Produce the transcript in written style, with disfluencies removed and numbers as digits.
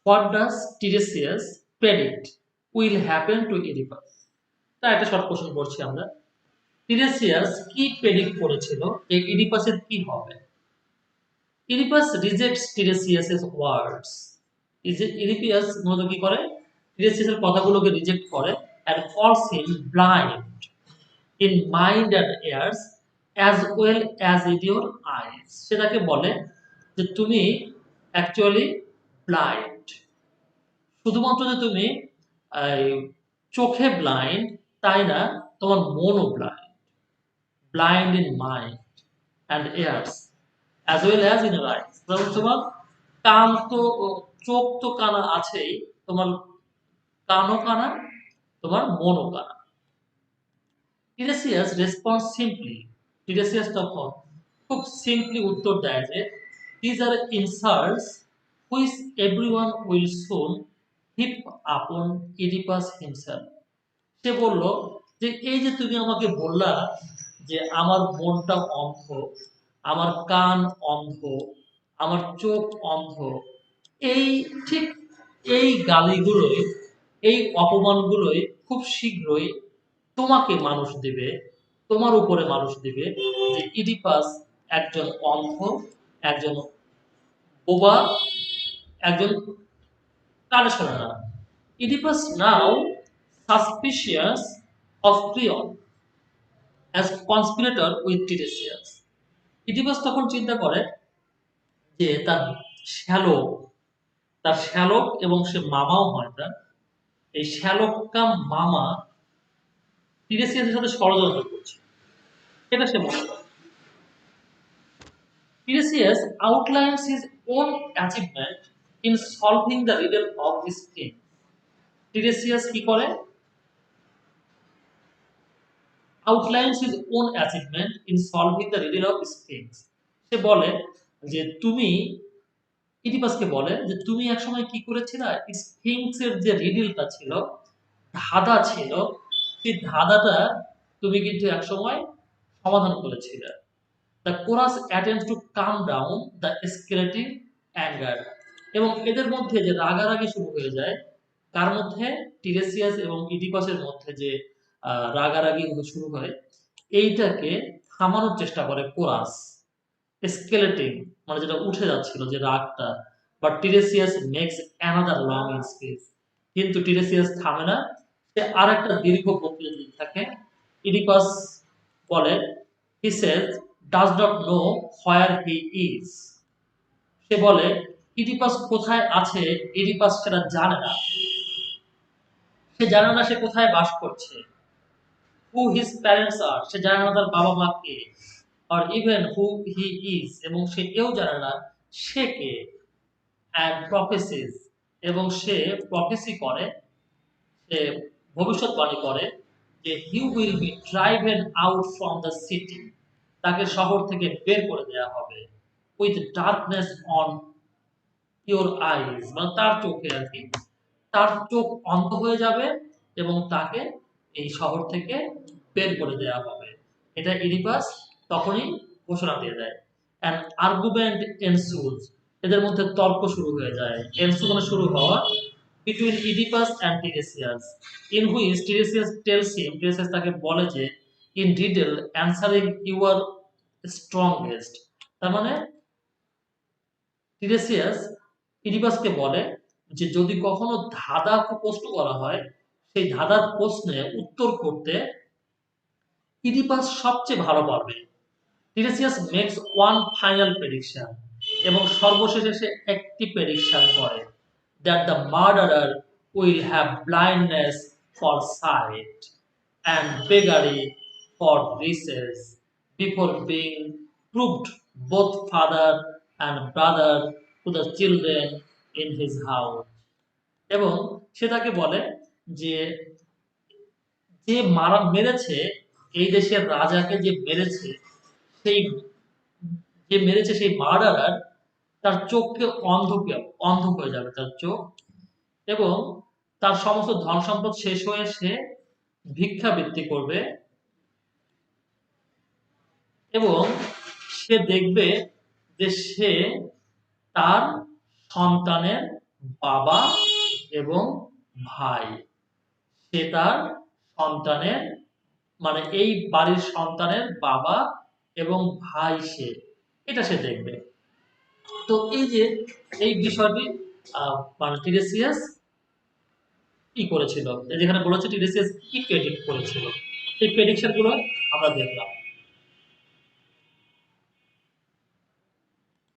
What does Tiresias predict will happen to Oedipus? তা একটা short question করছি আমরা। টিরেসিয়াস কি প্রেডিক্ট করেছিল যে ইডিপাসের কি হবে? ইডিপাস রিজেক্টস টিরেসিয়াসের ওয়ার্ডস। ইডিপিয়াস মূলত কি করে? টিরেসিয়াসের কথাগুলোকে রিজেক্ট করে and calls him blind in mind and ears as well as in your eyes. সেটাকে বলে যে তুমি অ্যাকচুয়ালি ব্লাইন্ড। শুধুমাত্র যে তুমি চোখে ব্লাইন্ড তাই না, তোমার মনও blind. Blind in mind and ears as well as in your eyes। তোমার কান তো, চোখ তো কানা আছেই, তোমার কানও কানা, তোমার মনও কানা। টিরেসিয়াস রেসপন্স সিম্পলি। টিরেসিয়াস তখন খুব সিম্পলি উত্তর দেয় যে these are insults which everyone will soon heap upon Oedipus himself। সে বলল যে এই যে তুমি আমাকে বললা যে আমার মনটা অন্ধ, আমার কান অন্ধ, আমার চোখ অন্ধ, এই ঠিক এই গালিগুলোই, এই অপমানগুলোই খুব শীঘ্রই তোমাকে মানুষ দিবে, তোমার উপরে মানুষ দিবে যে ইডিপাস একজন অন্ধ, একজন বোবা, একজন কানে শোনে না। Oedipus now suspicious of Creon as conspirator with Tiresias. Oedipus তখন চিন্তা করে যে শ্যালক তার শ্যালক এবং সে মামাও হয় তার, এই শ্যালক কাম মামা টিরেসিয়াসের সাথে ষড়যন্ত্র করছে, এটা সে মনে করে। Tiresias outlines his own achievement in solving the riddle of his king. Tiresias কি করে? Outlines his own achievement in solving the riddle of his kings. সে বলে যে তুমি, ইডিপাসকে বলে যে তুমি একসময় কি করেছিলে, স্ফিংসের যে রিডলটা ছিল, ধাঁধা ছিল, সেই ধাঁধাটা তুমি কিন্তু একসময় সমাধান করেছিলে। The chorus attempts to calm down the escalating anger। এবং এদের মধ্যে যে রাগারাগি শুরু হয়ে যায়, কার মধ্যে? টিরেসিয়াস এবং ইডিপাসের মধ্যে যে রাগারাগি শুরু হয়, এইটাকে থামানোর চেষ্টা করে কোরাস। এসকেলেটিং মানে যেটা উঠে যাচ্ছিল যে রাগটা, but Tiresias makes another long speech. কিন্তু টিরেসিয়াস থামে না, সে আরেকটা দীর্ঘ বক্তৃতা দিতে থাকে। ইডিপাস বলে he says does not know where he is। সে বলে ইডিপাস কোথায় আছে, ইডিপাস সেটা জানে না। সে জানে না সে কোথায় বাস করছে। who his parents are, সে জানে না তার বাবা মা কে। or even who he is, এবং সে কেউ জানে না সে কে। and prophecies, এবং সে প্রফেসি করে, সে ভবিষ্যৎবাণী করে যে he will be driven out from the city, তাকে শহর থেকে বের করে দেওয়া হবে। with darkness on your eyes, মানে তার চোখে আর কি, তার চোখ অন্ধ হয়ে যাবে এবং তাকে এই শহর থেকে বের করে দেওয়া হবে। এটা ইডিপাস তখনই ঘোষণা দিয়ে দেয়। অ্যান আর্গুমেন্ট এনসুজ, এদের মধ্যে তর্ক শুরু হয়ে যায়। এনসু মানে শুরু হওয়া। Between Oedipus and Tiresias, in which Tiresias tells him, Tiresias তাকে বলে যে in detail answering you are strongest. তার মানে টিরেসিয়াস ইডিপাসকে বলে যে যদি কখনো ধাঁধা প্রশ্ন করা হয়, সেই ধাঁধার প্রশ্নে উত্তর করতে ইডিপাস সবচেয়ে ভালো পারবে। Tiresias makes one final prediction, এবং সর্বশেষে সে একটি প্রেডিকশন করে that the murderer will have blindness for sight and beggary for riches before being proved both father and brother to the children in his house. এবং সে তাকে বলে যে যে মারা মেরেছে, এই দেশের রাজাকে যে মেরেছে, সেই যে মেরেছে সেই মার্ডারার, তার চোখকে অন্ধ হয়ে যাবে তার চোখ, এবং তার সমস্ত ধন সম্পদ শেষ হয়ে সে ভিক্ষাবৃত্তি করবে, এবং সে দেখবে যে সে তার সন্তানের বাবা এবং ভাই, সে তার সন্তানের মানে এই বাড়ির সন্তানের বাবা এবং ভাই সে, এটা সে দেখবে। তো এই যে এই বিষয়টি মানে টিরেসিয়াস কি করেছিল, যেখানে বলেছে টিরেসিয়াস কি প্রেডিক্ট করেছিল, সেই প্রেডিকশন গুলো আমরা দেখলাম।